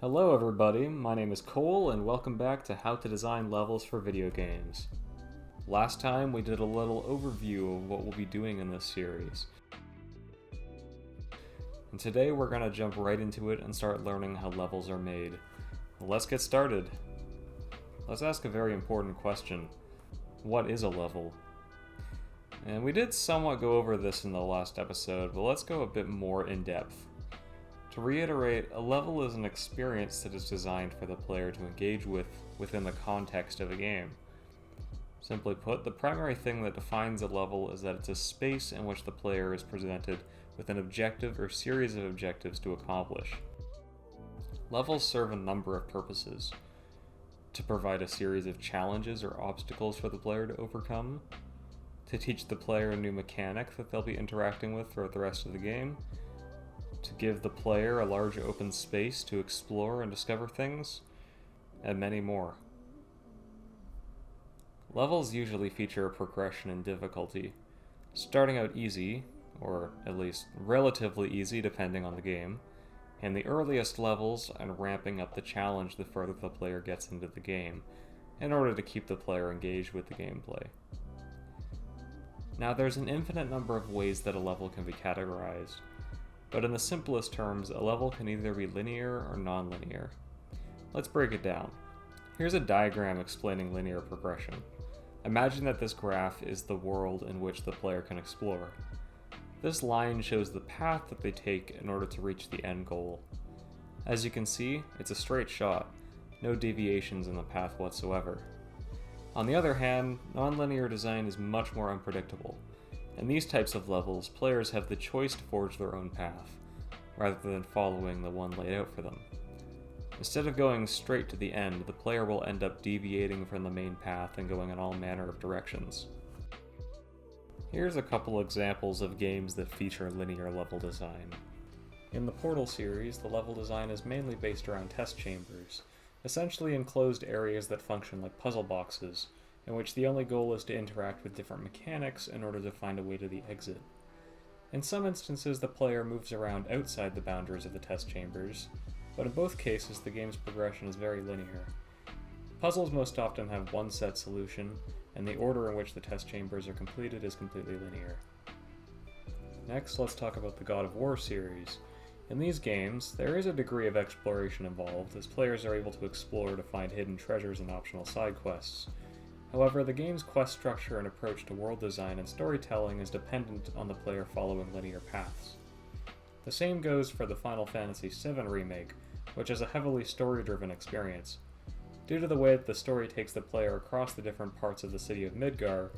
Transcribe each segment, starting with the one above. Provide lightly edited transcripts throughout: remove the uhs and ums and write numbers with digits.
Hello everybody, my name is Cole and welcome back to How to Design Levels for Video Games. Last time we did a little overview of what we'll be doing in this series. And today we're going to jump right into it and start learning how levels are made. Well, let's get started. Let's ask a very important question. What is a level? And we did somewhat go over this in the last episode, but let's go a bit more in depth. To reiterate, a level is an experience that is designed for the player to engage with within the context of a game. Simply put, the primary thing that defines a level is that it's a space in which the player is presented with an objective or series of objectives to accomplish. Levels serve a number of purposes. To provide a series of challenges or obstacles for the player to overcome, to teach the player a new mechanic that they'll be interacting with throughout the rest of the game, to give the player a large open space to explore and discover things, and many more. Levels usually feature a progression in difficulty, starting out easy, or at least relatively easy depending on the game, in the earliest levels and ramping up the challenge the further the player gets into the game, in order to keep the player engaged with the gameplay. Now there's an infinite number of ways that a level can be categorized, but in the simplest terms, a level can either be linear or non-linear. Let's break it down. Here's a diagram explaining linear progression. Imagine that this graph is the world in which the player can explore. This line shows the path that they take in order to reach the end goal. As you can see, it's a straight shot, no deviations in the path whatsoever. On the other hand, non-linear design is much more unpredictable. In these types of levels, players have the choice to forge their own path, rather than following the one laid out for them. Instead of going straight to the end, the player will end up deviating from the main path and going in all manner of directions. Here's a couple examples of games that feature linear level design. In the Portal series, the level design is mainly based around test chambers, essentially enclosed areas that function like puzzle boxes, in which the only goal is to interact with different mechanics in order to find a way to the exit. In some instances, the player moves around outside the boundaries of the test chambers, but in both cases the game's progression is very linear. Puzzles most often have one set solution, and the order in which the test chambers are completed is completely linear. Next, let's talk about the God of War series. In these games, there is a degree of exploration involved, as players are able to explore to find hidden treasures and optional side quests. However, the game's quest structure and approach to world design and storytelling is dependent on the player following linear paths. The same goes for the Final Fantasy VII Remake, which is a heavily story-driven experience. Due to the way that the story takes the player across the different parts of the city of Midgar,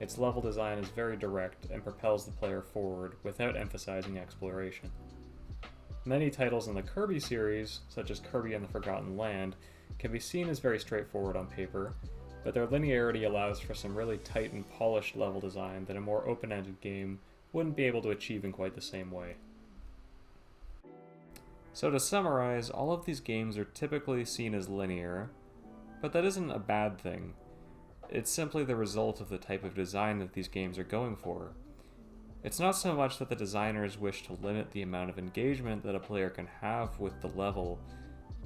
its level design is very direct and propels the player forward without emphasizing exploration. Many titles in the Kirby series, such as Kirby and the Forgotten Land, can be seen as very straightforward on paper, but their linearity allows for some really tight and polished level design that a more open-ended game wouldn't be able to achieve in quite the same way. So to summarize, all of these games are typically seen as linear, but that isn't a bad thing. It's simply the result of the type of design that these games are going for. It's not so much that the designers wish to limit the amount of engagement that a player can have with the level,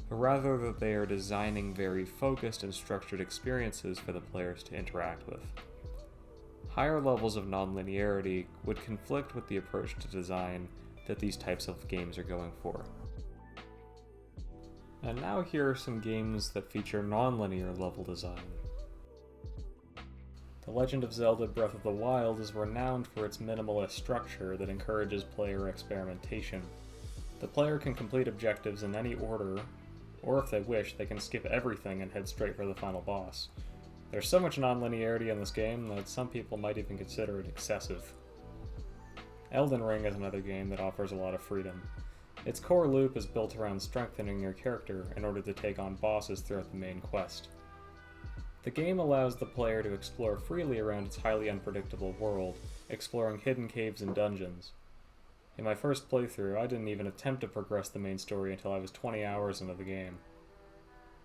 but rather that they are designing very focused and structured experiences for the players to interact with. Higher levels of non-linearity would conflict with the approach to design that these types of games are going for. And now here are some games that feature non-linear level design. The Legend of Zelda Breath of the Wild is renowned for its minimalist structure that encourages player experimentation. The player can complete objectives in any order, or if they wish, they can skip everything and head straight for the final boss. There's so much non-linearity in this game that some people might even consider it excessive. Elden Ring is another game that offers a lot of freedom. Its core loop is built around strengthening your character in order to take on bosses throughout the main quest. The game allows the player to explore freely around its highly unpredictable world, exploring hidden caves and dungeons. In my first playthrough, I didn't even attempt to progress the main story until I was 20 hours into the game.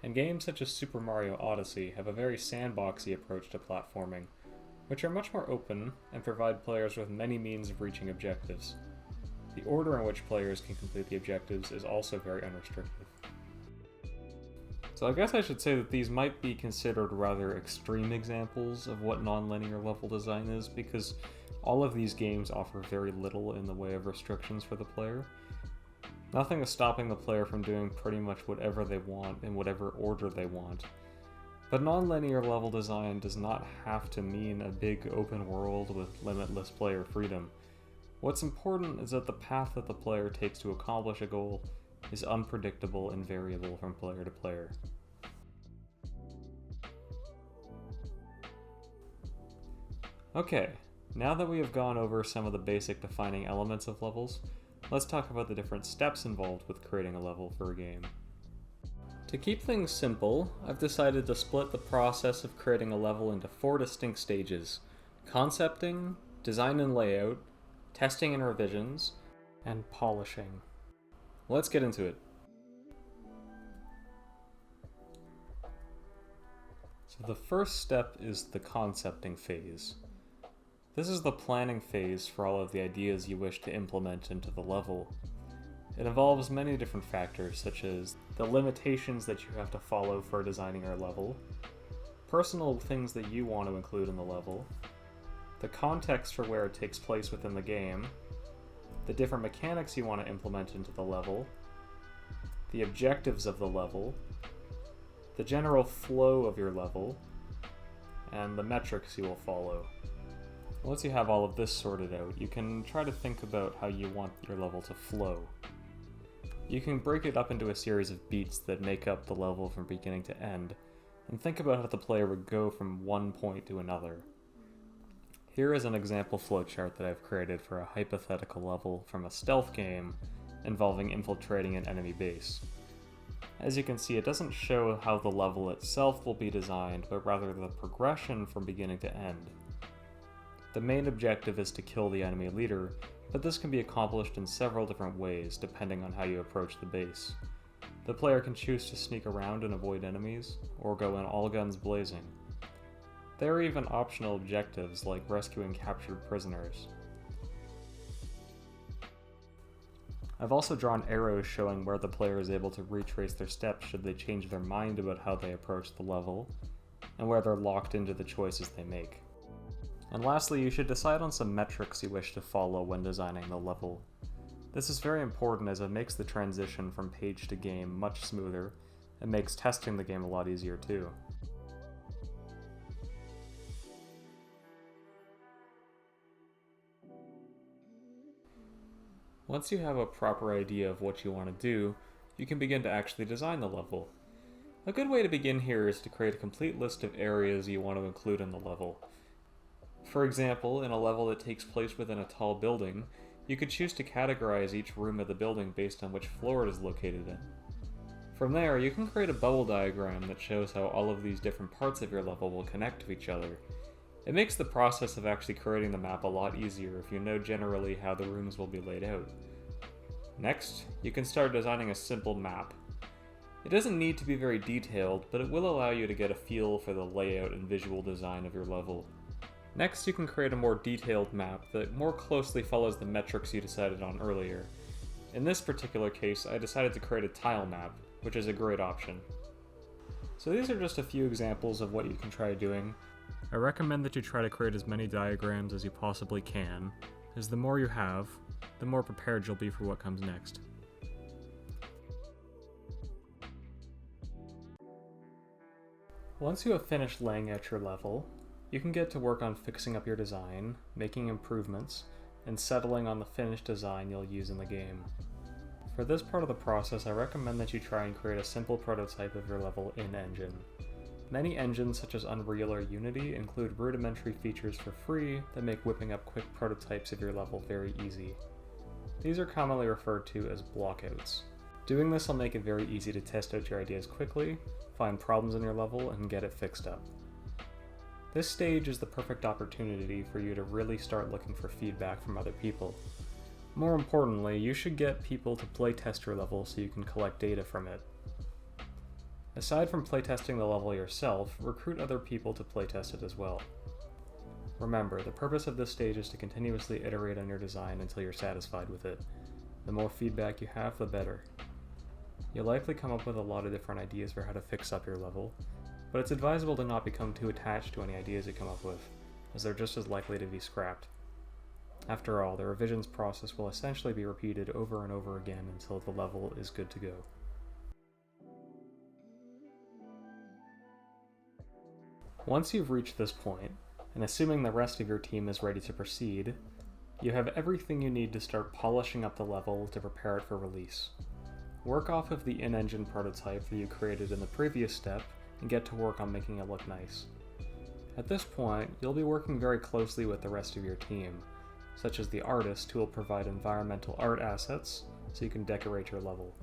And games such as Super Mario Odyssey have a very sandboxy approach to platforming, which are much more open and provide players with many means of reaching objectives. The order in which players can complete the objectives is also very unrestricted. So I guess I should say that these might be considered rather extreme examples of what non-linear level design is, because all of these games offer very little in the way of restrictions for the player. Nothing is stopping the player from doing pretty much whatever they want in whatever order they want. But non-linear level design does not have to mean a big open world with limitless player freedom. What's important is that the path that the player takes to accomplish a goal is unpredictable and variable from player to player. Okay, now that we have gone over some of the basic defining elements of levels, let's talk about the different steps involved with creating a level for a game. To keep things simple, I've decided to split the process of creating a level into 4 distinct stages: concepting, design and layout, testing and revisions, and polishing. Let's get into it. So the first step is the concepting phase. This is the planning phase for all of the ideas you wish to implement into the level. It involves many different factors, such as the limitations that you have to follow for designing your level, personal things that you want to include in the level, the context for where it takes place within the game, the different mechanics you want to implement into the level, the objectives of the level, the general flow of your level, and the metrics you will follow. Once you have all of this sorted out, you can try to think about how you want your level to flow. You can break it up into a series of beats that make up the level from beginning to end, and think about how the player would go from one point to another. Here is an example flowchart that I've created for a hypothetical level from a stealth game involving infiltrating an enemy base. As you can see, it doesn't show how the level itself will be designed, but rather the progression from beginning to end. The main objective is to kill the enemy leader, but this can be accomplished in several different ways depending on how you approach the base. The player can choose to sneak around and avoid enemies, or go in all guns blazing. There are even optional objectives like rescuing captured prisoners. I've also drawn arrows showing where the player is able to retrace their steps should they change their mind about how they approach the level, and where they're locked into the choices they make. And lastly, you should decide on some metrics you wish to follow when designing the level. This is very important as it makes the transition from page to game much smoother, and makes testing the game a lot easier too. Once you have a proper idea of what you want to do, you can begin to actually design the level. A good way to begin here is to create a complete list of areas you want to include in the level. For example, in a level that takes place within a tall building, you could choose to categorize each room of the building based on which floor it is located in. From there, you can create a bubble diagram that shows how all of these different parts of your level will connect to each other. It makes the process of actually creating the map a lot easier if you know generally how the rooms will be laid out. Next, you can start designing a simple map. It doesn't need to be very detailed, but it will allow you to get a feel for the layout and visual design of your level. Next, you can create a more detailed map that more closely follows the metrics you decided on earlier. In this particular case, I decided to create a tile map, which is a great option. So these are just a few examples of what you can try doing. I recommend that you try to create as many diagrams as you possibly can, as the more you have, the more prepared you'll be for what comes next. Once you have finished laying out your level, you can get to work on fixing up your design, making improvements, and settling on the finished design you'll use in the game. For this part of the process, I recommend that you try and create a simple prototype of your level in Engine. Many engines such as Unreal or Unity include rudimentary features for free that make whipping up quick prototypes of your level very easy. These are commonly referred to as blockouts. Doing this will make it very easy to test out your ideas quickly, find problems in your level, and get it fixed up. This stage is the perfect opportunity for you to really start looking for feedback from other people. More importantly, you should get people to playtest your level so you can collect data from it. Aside from playtesting the level yourself, recruit other people to playtest it as well. Remember, the purpose of this stage is to continuously iterate on your design until you're satisfied with it. The more feedback you have, the better. You'll likely come up with a lot of different ideas for how to fix up your level, but it's advisable to not become too attached to any ideas you come up with, as they're just as likely to be scrapped. After all, the revisions process will essentially be repeated over and over again until the level is good to go. Once you've reached this point, and assuming the rest of your team is ready to proceed, you have everything you need to start polishing up the level to prepare it for release. Work off of the in-engine prototype that you created in the previous step and get to work on making it look nice. At this point, you'll be working very closely with the rest of your team, such as the artist who will provide environmental art assets so you can decorate your level.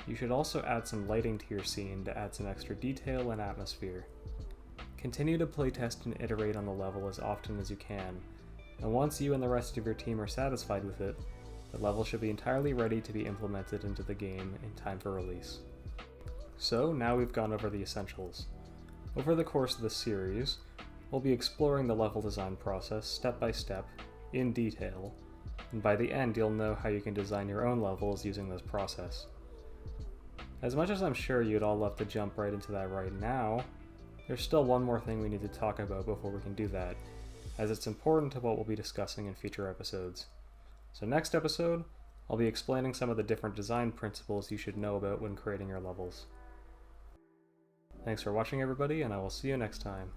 You should also add some lighting to your scene to add some extra detail and atmosphere. Continue to playtest and iterate on the level as often as you can, and once you and the rest of your team are satisfied with it, the level should be entirely ready to be implemented into the game in time for release. So now we've gone over the essentials. Over the course of this series, we'll be exploring the level design process step by step, in detail, and by the end you'll know how you can design your own levels using this process. As much as I'm sure you'd all love to jump right into that right now, there's still one more thing we need to talk about before we can do that, as it's important to what we'll be discussing in future episodes. So next episode, I'll be explaining some of the different design principles you should know about when creating your levels. Thanks for watching everybody, and I will see you next time.